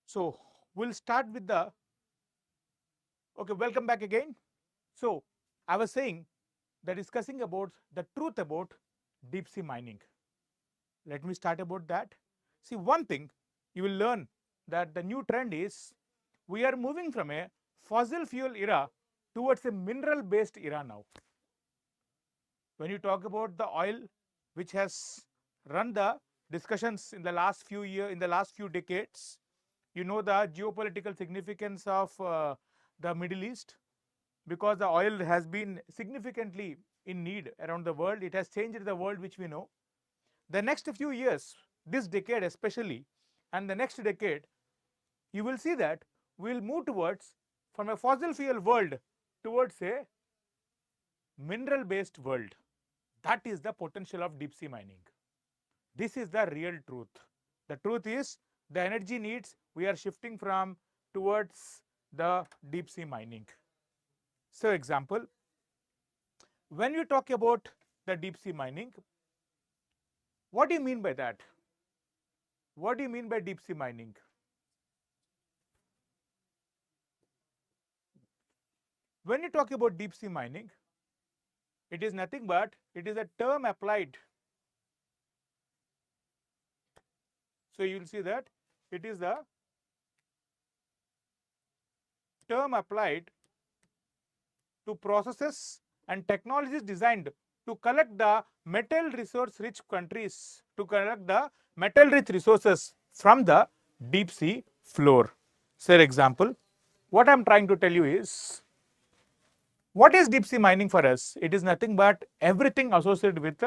So we'll start with the, okay, welcome back again. So I was saying that discussing about the truth about deep sea mining. Let me start about that. See, one thing you will learn that the new trend is we are moving from a fossil fuel era towards a mineral based era now. When you talk about the oil, which has run the discussions in the last few years, in the last few decades, you know the geopolitical significance of the Middle East, because the oil has been significantly in need around the world. It has changed the world which we know. The next few years, this decade especially, and the next decade, you will see that we will move towards from a fossil fuel world towards a mineral based world. That is the potential of deep sea mining. This is the real truth. The truth is the energy needs we are shifting from towards the deep sea mining. So example, when you talk about the deep sea mining, what do you mean by that? What do you mean by deep sea mining? When you talk about deep sea mining, it is nothing but it is a term applied. So you will see that it is the term applied to processes and technologies designed to collect the metal resource rich countries, to collect the metal rich resources from the deep sea floor. For example, what I am trying to tell you is, what is deep sea mining for us? It is nothing but everything associated with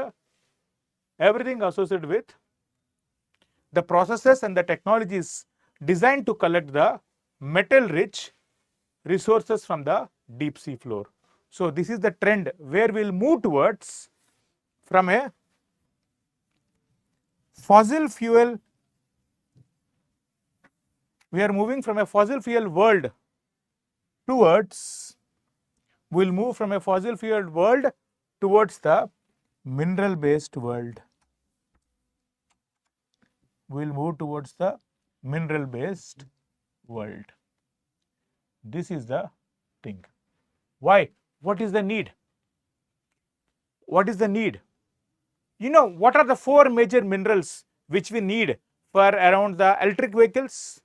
the processes and the technologies designed to collect the metal rich resources from the deep sea floor. So this is the trend where we'll move towards from a fossil fuel, we are moving from a fossil fuel world towards, we'll move from a fossil fuel world towards the mineral based world. We'll move towards the mineral based world. This is the thing. Why? What is the need? What is the need? You know, what are the four major minerals which we need for around the electric vehicles?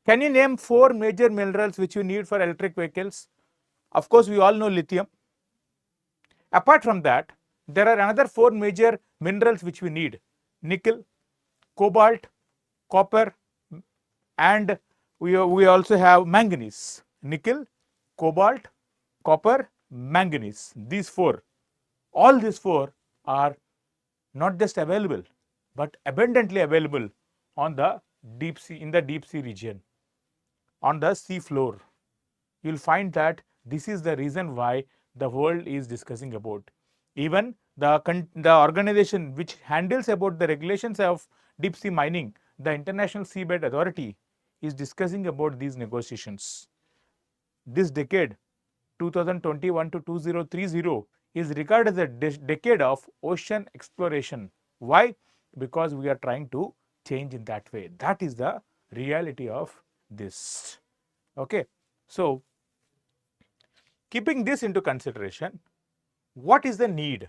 Can you name four major minerals which you need for electric vehicles? Of course, we all know lithium. Apart from that, there are another four major minerals which we need: nickel, cobalt, copper, and we also have manganese. Nickel, cobalt, copper, manganese. These four, all these four are not just available, but abundantly available on the deep sea, in the deep sea region, on the sea floor. You will find that this is the reason why the world is discussing about. Even the organization which handles about the regulations of deep sea mining, the International Seabed Authority, is discussing about these negotiations. This decade, 2021 to 2030, is regarded as a decade of ocean exploration. Why? Because we are trying to change in that way. That is the reality of this. Okay. So keeping this into consideration, what is the need?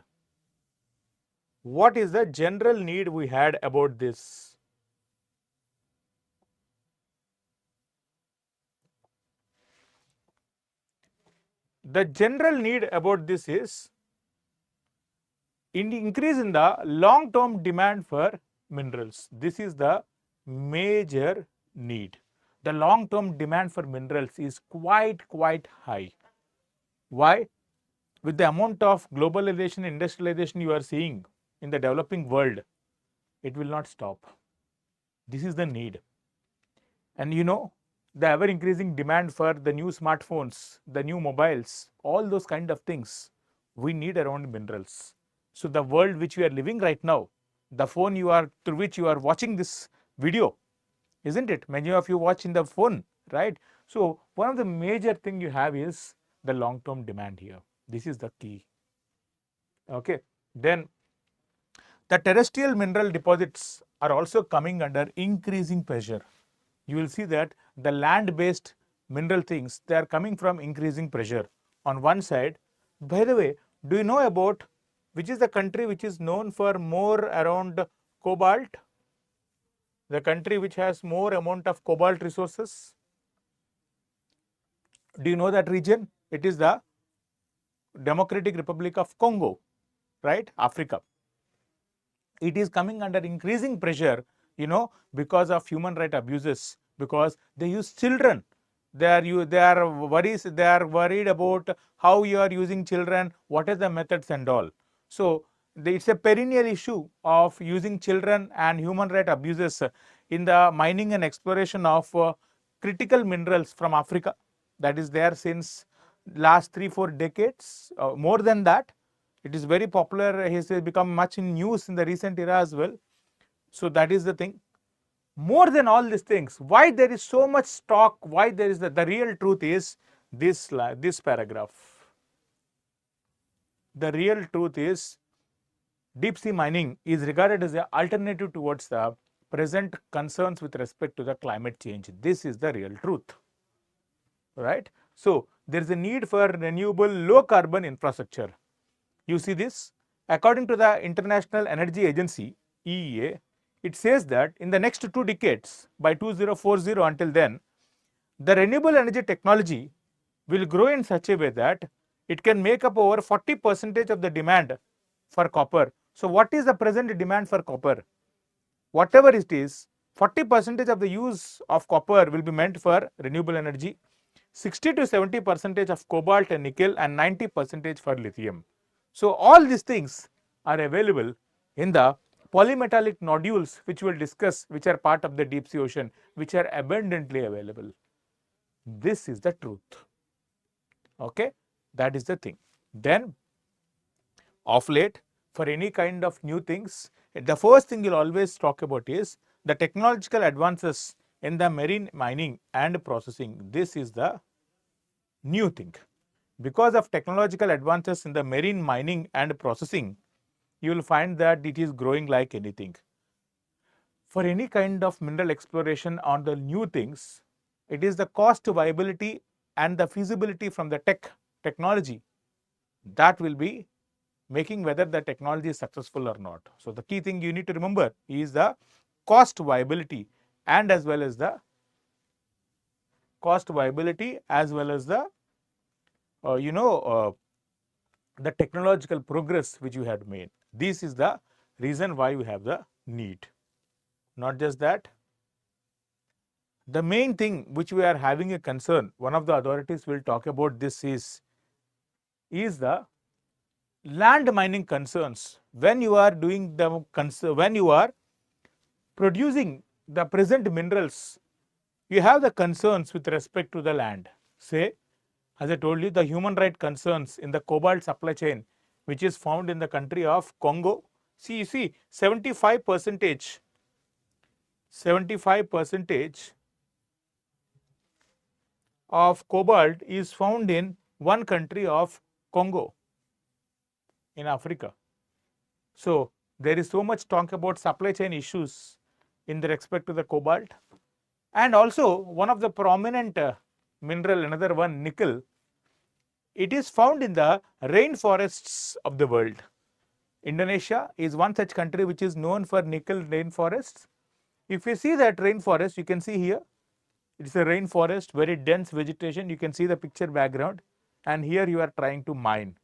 What is the general need we had about this? The general need about this is increase in the long-term demand for minerals. This is the major need. The long-term demand for minerals is quite high. Why? With the amount of globalization, industrialization you are seeing in the developing world, it will not stop. This is the need. And you know, the ever increasing demand for the new smartphones, the new mobiles, all those kind of things, we need around minerals. So the world which we are living right now, the phone you are through which you are watching this video, isn't it? Many of you watch in the phone, right? So one of the major thing you have is the long-term demand here. This is the key. Okay. Then the terrestrial mineral deposits are also coming under increasing pressure. you will see that the land-based mineral things, they are coming from increasing pressure on one side. By the way, do you know about which is the country which is known for more around cobalt? The country which has more amount of cobalt resources? Do you know that region? It is the Democratic Republic of Congo, right? Africa. It is coming under increasing pressure, because of human right abuses, because they use children. They are worried about how you are using children, what are the methods and all. So it's a perennial issue of using children and human right abuses in the mining and exploration of critical minerals from Africa. That is there since last 3-4 decades, more than that. It is very popular. It has become much in news in the recent era as well. So that is the thing. More than all these things, why there is so much talk, why there is the real truth is this paragraph. The real truth is deep sea mining is regarded as an alternative towards the present concerns with respect to the climate change. This is the real truth, right? So there is a need for renewable low carbon infrastructure. You see this? According to the International Energy Agency, EEA, it says that in the next 2 decades, by 2040 until then, the renewable energy technology will grow in such a way that it can make up over 40% of the demand for copper. So what is the present demand for copper? Whatever it is, 40% of the use of copper will be meant for renewable energy, 60 to 70% of cobalt and nickel, and 90% for lithium. So all these things are available in the polymetallic nodules, which we'll discuss, which are part of the deep sea ocean, which are abundantly available. This is the truth. Okay, that is the thing. Then, of late, for any kind of new things, the first thing you'll always talk about is the technological advances in the marine mining and processing. This is the new thing. Because of technological advances in the marine mining and processing, you will find that it is growing like anything. For any kind of mineral exploration on the new things, it is the cost viability and the feasibility from the technology that will be making whether the technology is successful or not. So the key thing you need to remember is the cost viability and as well as the the technological progress which you had made. This is the reason why you have the need. Not just that, the main thing which we are having a concern, one of the authorities will talk about this is the land mining concerns. When you are doing when you are producing the present minerals, you have the concerns with respect to the land. Say, as I told you, the human right concerns in the cobalt supply chain, which is found in the country of Congo. See, you see, 75% of cobalt is found in one country of Congo in Africa. So there is so much talk about supply chain issues in the respect to the cobalt. And also one of the prominent mineral, another one, nickel, it is found in the rainforests of the world. Indonesia is one such country which is known for nickel rainforests. If you see that rainforest, you can see here, it's a rainforest, very dense vegetation. You can see the picture background, and here you are trying to mine.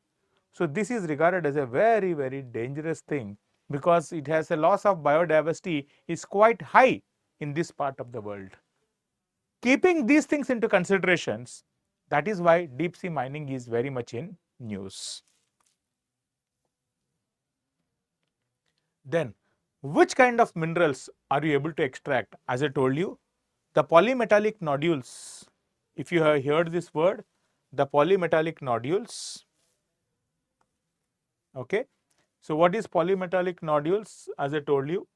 So this is regarded as a very, very dangerous thing because it has a loss of biodiversity is quite high in this part of the world. Keeping these things into considerations, that is why deep sea mining is very much in news. Then, which kind of minerals are you able to extract? As I told you, the polymetallic nodules. If you have heard this word, the polymetallic nodules. Okay. So what is polymetallic nodules? As I told you,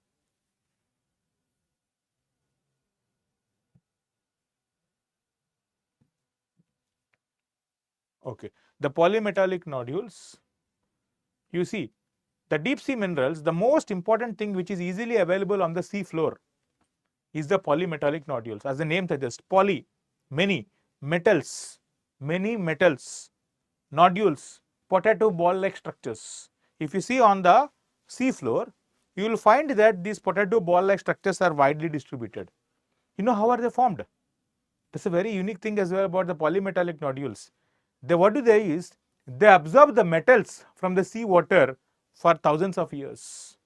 okay, the polymetallic nodules, you see, the deep sea minerals, the most important thing which is easily available on the sea floor is the polymetallic nodules. As the name suggests, poly, many, metals, nodules, potato ball-like structures. If you see on the sea floor, you will find that these potato ball-like structures are widely distributed. You know how are they formed? That's a very unique thing as well about the polymetallic nodules. What do they is, they absorb the metals from the sea water for thousands of years,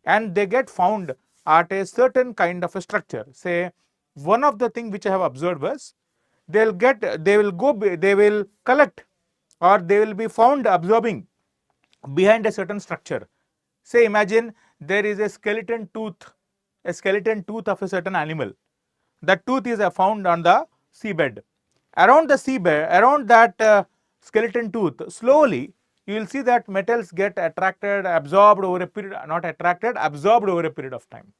and they get found at a certain kind of a structure. Say, one of the thing which I have observed was, they will collect, or they will be found absorbing behind a certain structure. Say, imagine there is a skeleton tooth of a certain animal. The tooth is found on the seabed. Around the seabed, around that skeleton tooth, slowly you will see that metals get attracted, absorbed over a period, not attracted, absorbed over a period of time.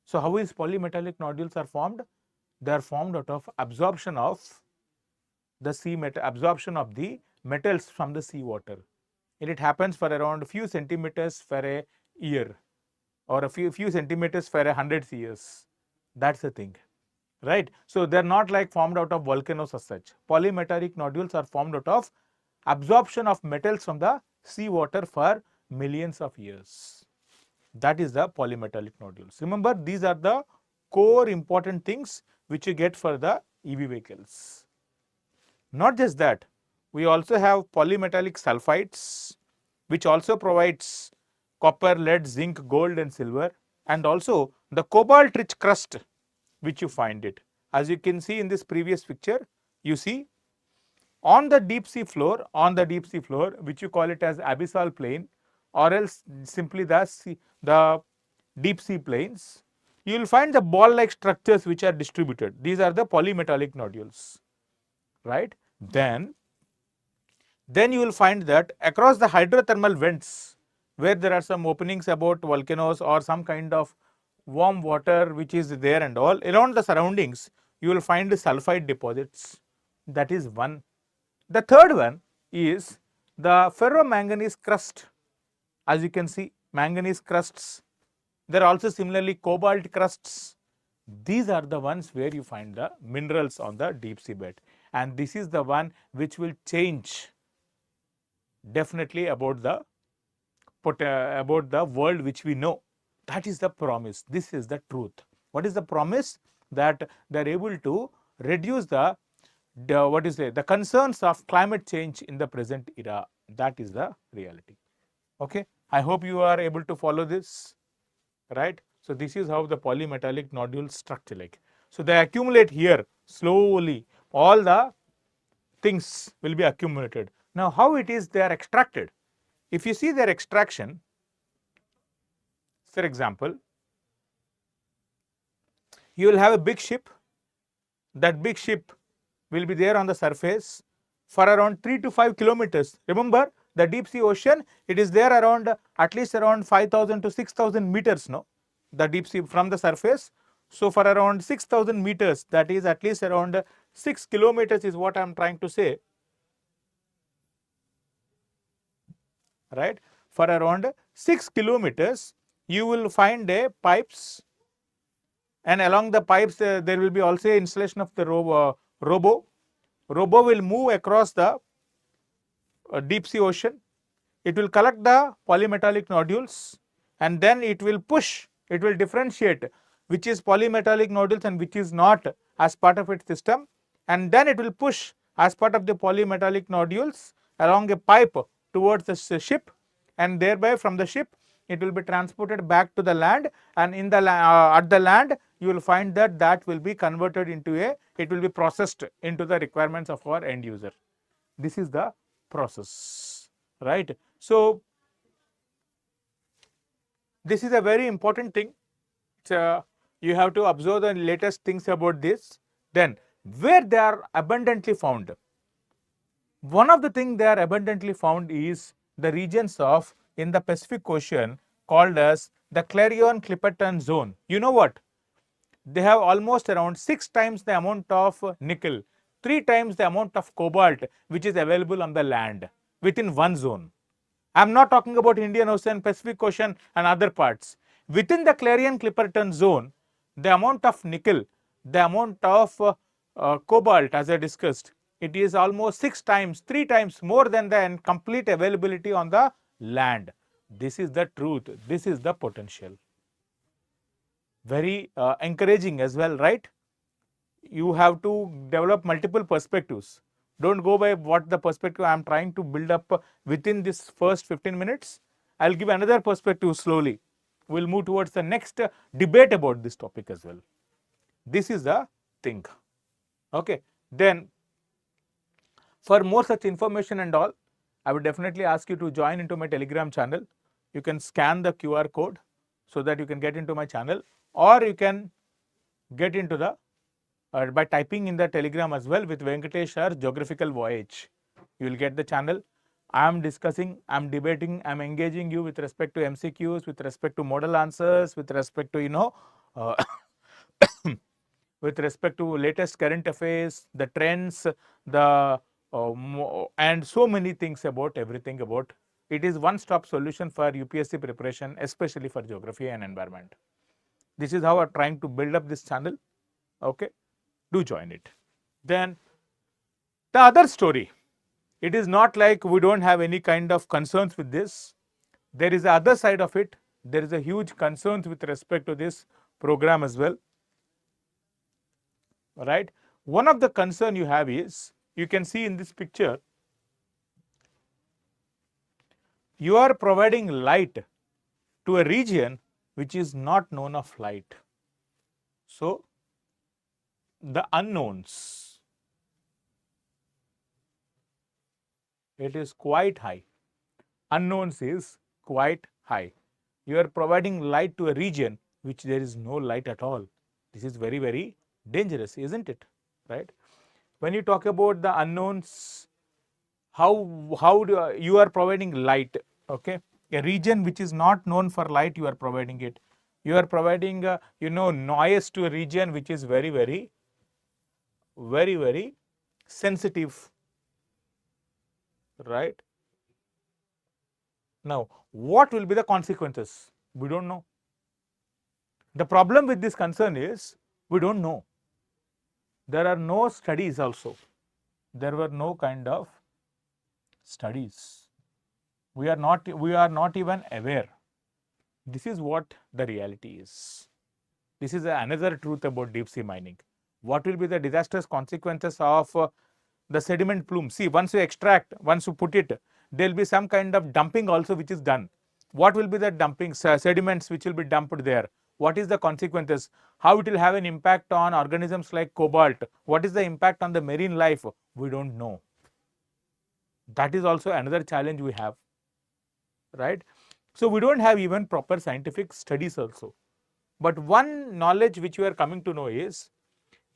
So how is polymetallic nodules are formed? They are formed out of absorption of the metals from the sea water. And it happens for around a few centimeters for a year, or a few centimeters for 100 years. That's the thing, right? So they're not like formed out of volcanoes as such. Polymetallic nodules are formed out of absorption of metals from the sea water for millions of years. That is the polymetallic nodules. Remember, these are the core important things which you get for the EV vehicles. Not just that, we also have polymetallic sulfides, which also provides copper, lead, zinc, gold and silver, and also the cobalt rich crust which you find it. As you can see in this previous picture, you see on the deep sea floor, which you call it as abyssal plain, or else simply the deep sea plains, you will find the ball-like structures which are distributed. These are the polymetallic nodules, right? Then you will find that across the hydrothermal vents, where there are some openings about volcanoes or some kind of warm water which is there and all, around the surroundings, you will find sulfide deposits. That is one. The third one is the ferromanganese crust. As you can see, manganese crusts. There are also similarly cobalt crusts. These are the ones where you find the minerals on the deep sea bed, and this is the one which will change definitely about the world which we know. That is the promise. This is the truth. What is the promise? That they are able to reduce the concerns of climate change in the present era. That is the reality. Okay, I hope you are able to follow this, right? So this is how the polymetallic nodules structure like. So they accumulate here slowly. All the things will be accumulated. Now how it is they are extracted? If you see their extraction, for example, you will have a big ship. That big ship will be there on the surface for around 3 to 5 kilometers. Remember, the deep sea ocean, it is there around at least around 5,000 to 6,000 meters, no? The deep sea from the surface. So for around 6,000 meters, that is at least around 6 kilometers is what I am trying to say, right? For around 6 kilometers, you will find a pipes, and along the pipes there will be also installation of the robo. Robo will move across the deep sea ocean. It will collect the polymetallic nodules, and then it will differentiate which is polymetallic nodules and which is not as part of its system, and then it will push as part of the polymetallic nodules along a pipe towards the ship, and thereby from the ship it will be transported back to the land, and in the at the land you will find that will be converted into it will be processed into the requirements of our end user. This is the process, right? So this is a very important thing. You have to observe the latest things about this. Then where they are abundantly found, one of the things they are abundantly found is the regions of in the Pacific Ocean called as the Clarion-Clipperton zone. You know what? They have almost around 6 times the amount of nickel, 3 times the amount of cobalt which is available on the land within one zone. I am not talking about Indian Ocean, Pacific Ocean and other parts. Within the Clarion-Clipperton zone, the amount of nickel, the amount of cobalt, as I discussed, it is almost 6 times, 3 times more than the complete availability on the land. This is the truth. This is the potential. Very encouraging as well, right? You have to develop multiple perspectives. Don't go by what the perspective I am trying to build up within this first 15 minutes. I'll give another perspective slowly. We'll move towards the next debate about this topic as well. This is the thing. Okay. Then, for more such information and all, I would definitely ask you to join into my Telegram channel. You can scan the QR code so that you can get into my channel, or you can get into the by typing in the Telegram as well with Venkatesh Sir Geographical Voyage. You will get the channel. I am discussing, I am debating, I am engaging you with respect to MCQs, with respect to model answers, with respect to with respect to latest current affairs, the trends, the and so many things about everything about. It is one-stop solution for UPSC preparation, especially for geography and environment. This is how I am trying to build up this channel. Okay, do join it. Then the other story, it is not like we don't have any kind of concerns with this. There is the other side of it. There is a huge concerns with respect to this program as well. Right. One of the concern you have is, you can see in this picture, you are providing light to a region which is not known of light. So, the unknowns, it is quite high. Unknowns is quite high. You are providing light to a region which there is no light at all. This is very, very dangerous, isn't it? Right? When you talk about the unknowns, how do you are providing light? Okay, a region which is not known for light, you are providing it. You are providing noise to a region which is very, very, very, very sensitive. Right? Now, what will be the consequences? We don't know. The problem with this concern is, we don't know. There are no studies also. There were no kind of studies. We are not even aware. This is what the reality is. This is another truth about deep sea mining. What will be the disastrous consequences of the sediment plume? See, once you extract, once you put it, there will be some kind of dumping also which is done. What will be the dumping sediments which will be dumped there? What is the consequences? How it will have an impact on organisms like cobalt? What is the impact on the marine life? We don't know. That is also another challenge we have. Right? So, we don't have even proper scientific studies also. But one knowledge which we are coming to know is,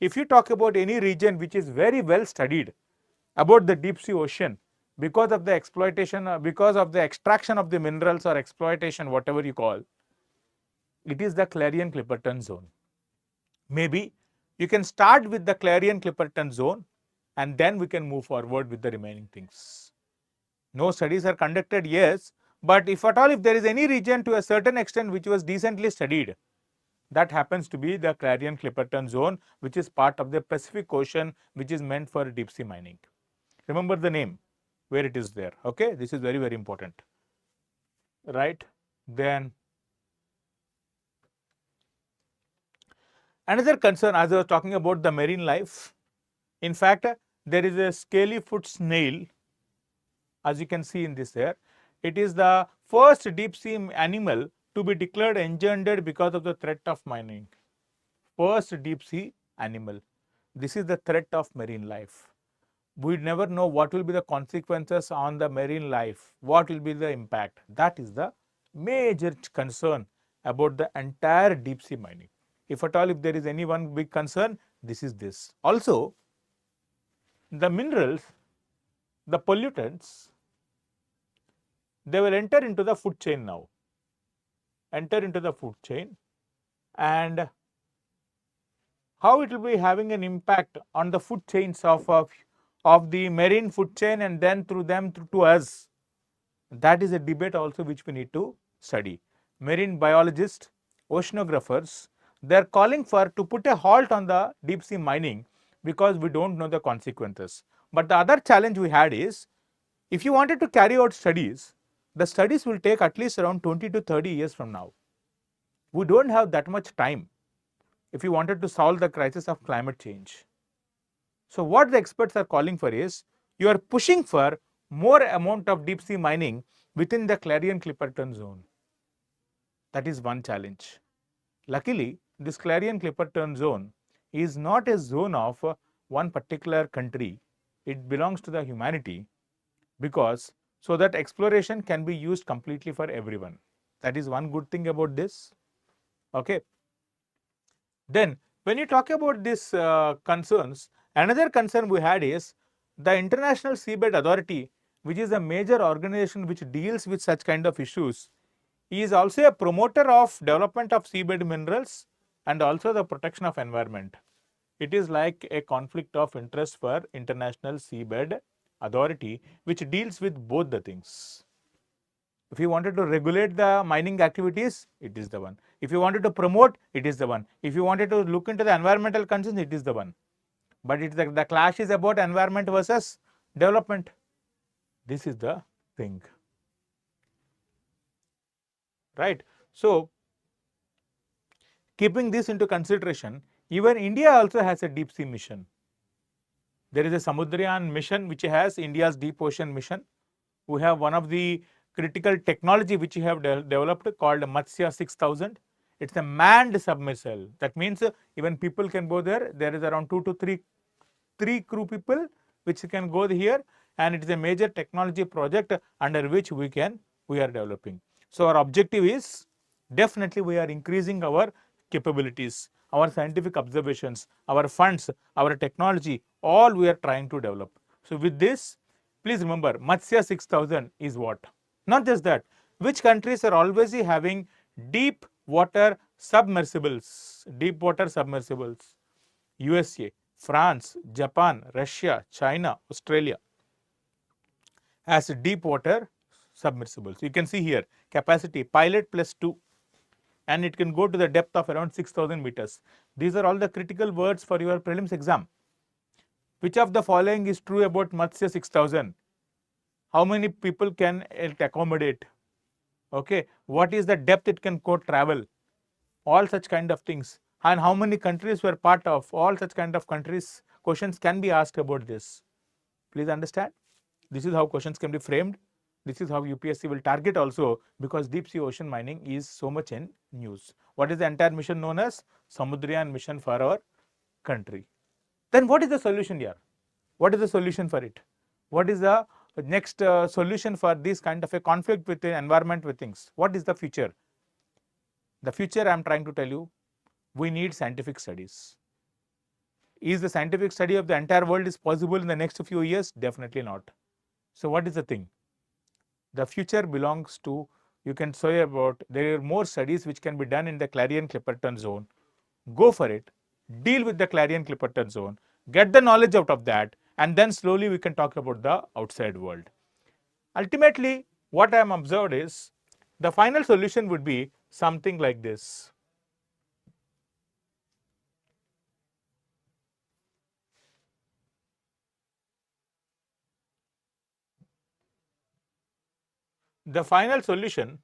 if you talk about any region which is very well studied about the deep sea ocean, because of the exploitation, because of the extraction of the minerals or exploitation, whatever you call, it is the Clarion-Clipperton zone. Maybe you can start with the Clarion-Clipperton zone, and then we can move forward with the remaining things. No studies are conducted, yes, but if at all, if there is any region to a certain extent which was decently studied, that happens to be the Clarion-Clipperton zone, which is part of the Pacific Ocean, which is meant for deep sea mining. Remember the name, where it is there. Okay, this is very, very important. Right? Then another concern, as I was talking about the marine life, in fact, there is a scaly foot snail, as you can see in this there. It is the first deep sea animal to be declared endangered because of the threat of mining. First deep sea animal. This is the threat of marine life. We never know what will be the consequences on the marine life, what will be the impact. That is the major concern about the entire deep sea mining. If at all, if there is any one big concern, this is this. Also, the minerals, the pollutants, they will enter into the food chain now. Enter into the food chain, and how it will be having an impact on the food chains of the marine food chain, and then through them to us. That is a debate also which we need to study. Marine biologists, oceanographers, They are calling for to put a halt on the deep sea mining because we don't know the consequences. But the other challenge we had is, if you wanted to carry out studies, the studies will take at least around 20 to 30 years from now. We don't have that much time if you wanted to solve the crisis of climate change. So what the experts are calling for is, you are pushing for more amount of deep sea mining within the Clarion-Clipperton zone. That is one challenge. Luckily, this Clarion-Clipperton zone is not a zone of one particular country. It belongs to the humanity, because so that exploration can be used completely for everyone. That is one good thing about this. Okay. Then when you talk about these concerns, another concern we had is the International Seabed Authority, which is a major organization which deals with such kind of issues, is also a promoter of development of seabed minerals and also the protection of environment. It is like a conflict of interest for International Seabed Authority, which deals with both the things. If you wanted to regulate the mining activities, it is the one. If you wanted to promote, it is the one. If you wanted to look into the environmental concerns, it is the one. But it's the clash is about environment versus development. This is the thing. Right. So, keeping this into consideration, even India also has a deep sea mission. There is a Samudrayan mission which has India's deep ocean mission. We have one of the critical technology which we have developed called Matsya 6000. It's a manned submersible. That means even people can go there. There is around 2 to 3 crew people which can go here, and it is a major technology project under which we are developing. So our objective is, definitely we are increasing our capabilities, our scientific observations, our funds, our technology, all we are trying to develop. So with this, please remember, Matsya 6000 is what? Not just that, which countries are always having deep water submersibles, USA, France, Japan, Russia, China, Australia has deep water submersibles. You can see here, capacity pilot plus 2, and it can go to the depth of around 6000 meters. These are all the critical words for your prelims exam. Which of the following is true about Matsya 6000? How many people can it accommodate? Okay, what is the depth it can go travel? All such kind of things. And how many countries were part of? All such kind of countries, questions can be asked about this. Please understand. This is how questions can be framed. This is how UPSC will target also, because deep sea ocean mining is so much in news. What is the entire mission known as? Samudrayan mission for our country. Then what is the solution here? What is the solution for it? What is the next solution for this kind of a conflict with the environment with things? What is the future? The future I am trying to tell you, we need scientific studies. Is the scientific study of the entire world is possible in the next few years? Definitely not. So what is the thing? The future belongs to, you can say about, there are more studies which can be done in the Clarion-Clipperton zone. Go for it. Deal with the Clarion-Clipperton zone. Get the knowledge out of that, and then slowly we can talk about the outside world. Ultimately, what I am observed is, the final solution would be something like this. The final solution,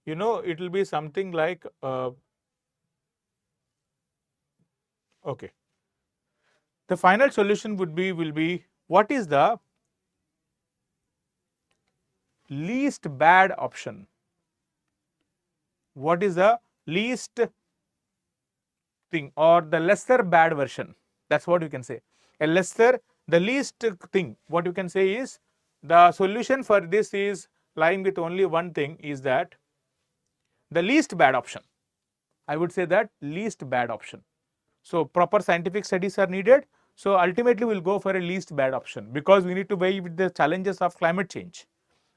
it will be something like, okay. The final solution will be what is the least bad option? What is the least thing, or the lesser bad version? That's what you can say. The least thing, what you can say is, the solution for this is lying with only one thing, is that the least bad option. I would say that least bad option. So proper scientific studies are needed. So ultimately we'll go for a least bad option, because we need to weigh with the challenges of climate change.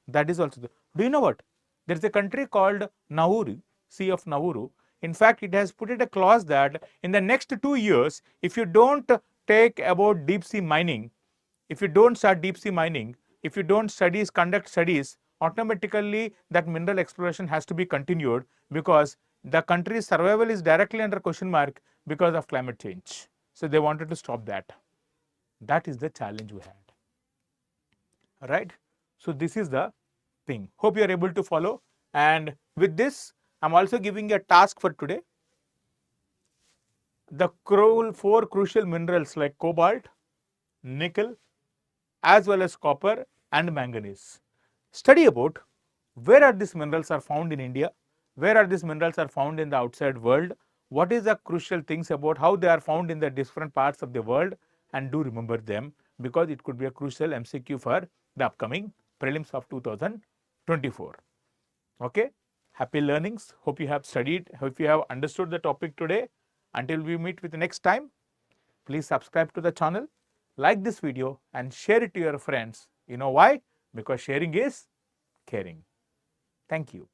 That is also do you know what? There is a country called Nauru, Sea of Nauru. In fact, it has put it a clause that in the next 2 years, if you don't take about deep sea mining, if you don't start deep sea mining, if you don't conduct studies, automatically that mineral exploration has to be continued, because the country's survival is directly under question mark because of climate change. So they wanted to stop that. That is the challenge we had. Right? So this is the thing. Hope you are able to follow. And with this, I'm also giving a task for today. The four crucial minerals like cobalt, nickel, as well as copper and manganese. Study about where are these minerals are found in India, where are these minerals are found in the outside world, what is the crucial things about how they are found in the different parts of the world, and do remember them because it could be a crucial MCQ for the upcoming prelims of 2024. Okay, happy learnings. Hope you have studied, hope you have understood the topic today. Until we meet with the next time, please subscribe to the channel, like this video and share it to your friends. You know why? Because sharing is caring. Thank you.